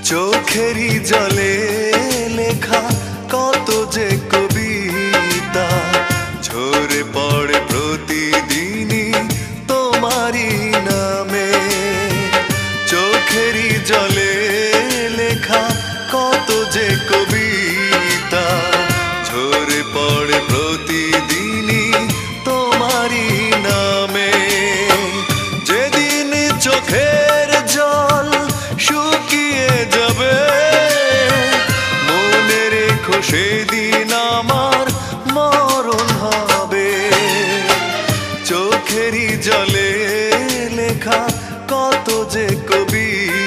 চোখেরই জলে লেখা কত যে কবিতা ঝরে পড়ে প্রতিদিনই তোমারই নামে। চোখেরই জলে লেখা কত যে কবিতা ঝরে পড়ে প্রতিদিনই তোমারই নামে। যেদিন চোখের জল শুকিয়ে যাবে মনে রেখো সেদিন আমার মরণ হবে। চোখেরই জলে লেখা কত যে কবিতা